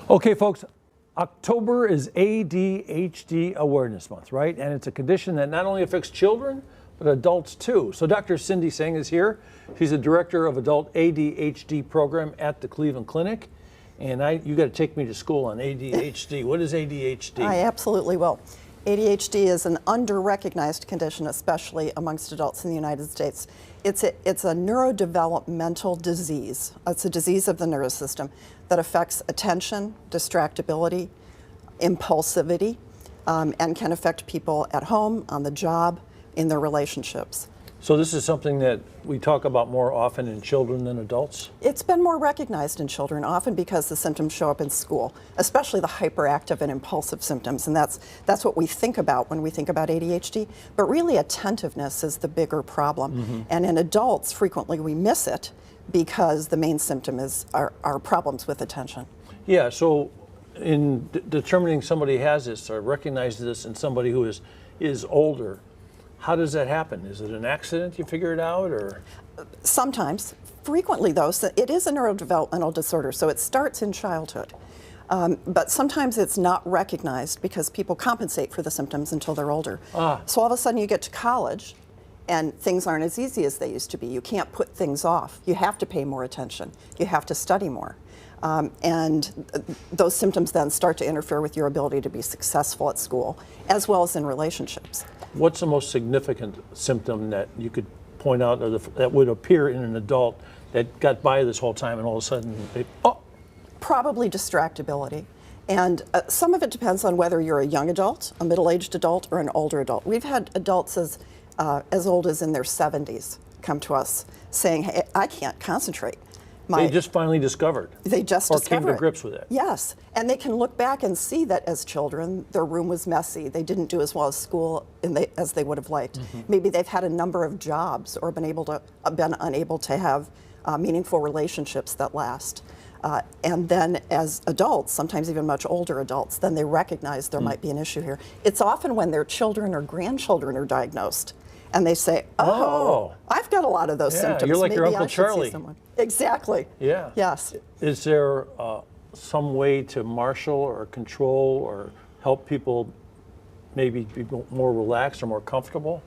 Okay, folks, October is ADHD Awareness Month, right? And it's a condition that not only affects children, but adults too. So Dr. Cindy Singh is here. She's the director of adult ADHD program at the Cleveland Clinic. And you got to take me to school on ADHD. What is ADHD? I absolutely will. ADHD is an under-recognized condition, especially amongst adults in the United States. It's a neurodevelopmental disease. It's a disease of the nervous system that affects attention, distractibility, impulsivity, and can affect people at home, on the job, in their relationships. So this is something that we talk about more often in children than adults? It's been more recognized in children, often because the symptoms show up in school, especially the hyperactive and impulsive symptoms, and that's what we think about when we think about ADHD. But really, attentiveness is the bigger problem. Mm-hmm. And in adults, frequently we miss it because the main symptom is our problems with attention. Yeah, so in determining somebody has this or recognizes this in somebody who is older, how does that happen? Is it an accident you figure it out, or? Sometimes. Frequently, though, so it is a neurodevelopmental disorder, so it starts in childhood. But sometimes it's not recognized because people compensate for the symptoms until they're older. So all of a sudden you get to college and things aren't as easy as they used to be. You can't put things off. You have to pay more attention. You have to study more. And those symptoms then start to interfere with your ability to be successful at school, as well as in relationships. What's the most significant symptom that you could point out or that would appear in an adult that got by this whole time and all of a sudden Probably distractibility. And some of it depends on whether you're a young adult, a middle-aged adult, or an older adult. We've had adults as old as in their 70s come to us saying, hey, I can't concentrate. They just finally discovered. They just or discovered came to grips with it. Yes, and they can look back and see that as children, their room was messy. They didn't do as well as school as they would have liked. Mm-hmm. Maybe they've had a number of jobs or been unable to have meaningful relationships that last. And then as adults, sometimes even much older adults, then they recognize there might be an issue here. It's often when their children or grandchildren are diagnosed. And they say, I've got a lot of those symptoms. You're like Maybe your Uncle I should Charlie. see someone. Exactly. Yeah. Yes. Is there some way to marshal or control or help people maybe be more relaxed or more comfortable?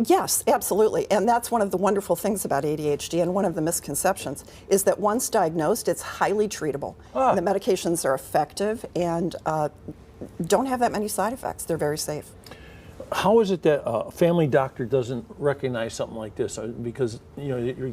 Yes, absolutely. And that's one of the wonderful things about ADHD, and one of the misconceptions is that once diagnosed, it's highly treatable. The medications are effective and don't have that many side effects. They're very safe. How is it that a family doctor doesn't recognize something like this? Because you're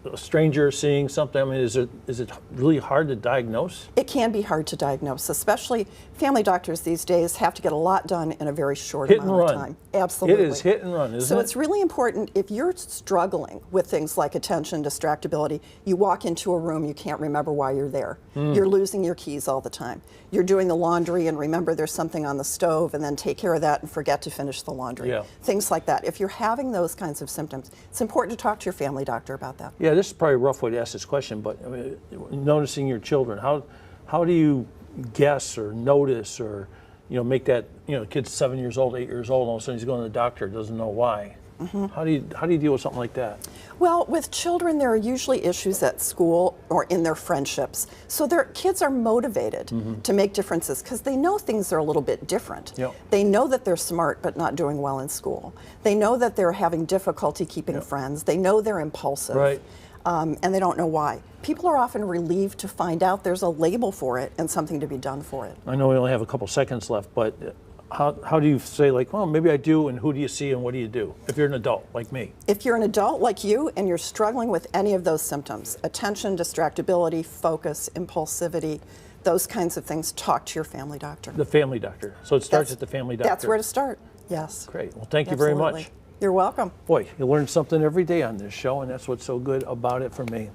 a stranger seeing something. I mean, is it really hard to diagnose? It can be hard to diagnose, especially family doctors these days have to get a lot done in a very short amount of time. Absolutely. It is hit and run, isn't it? So it's really important if you're struggling with things like attention, distractibility, you walk into a room, you can't remember why you're there. You're losing your keys all the time. You're doing the laundry and remember there's something on the stove and then take care of that and forget to finish the laundry. Yeah. Things like that. If you're having those kinds of symptoms, it's important to talk to your family doctor about that. Yeah, this is probably a rough way to ask this question, but I mean, noticing your children, how do you guess or notice or make that kid's 7 years old, 8 years old, all of a sudden he's going to the doctor, doesn't know why? Mm-hmm. How do you deal with something like that? Well, with children, there are usually issues at school or in their friendships. So their kids are motivated to make differences because they know things are a little bit different. Yep. They know that they're smart but not doing well in school. They know that they're having difficulty keeping friends. They know they're impulsive. Right. And they don't know why. People are often relieved to find out there's a label for it and something to be done for it. I know we only have a couple seconds left, but how do you say, like, well, maybe I do, and who do you see and what do you do if you're an adult like me? If you're an adult like you and you're struggling with any of those symptoms, attention, distractibility, focus, impulsivity, those kinds of things, talk to your family doctor. The family doctor. So it starts at the family doctor. That's where to start, yes. Great. Well, thank you very much. You're welcome. Boy, you learn something every day on this show, and that's what's so good about it for me.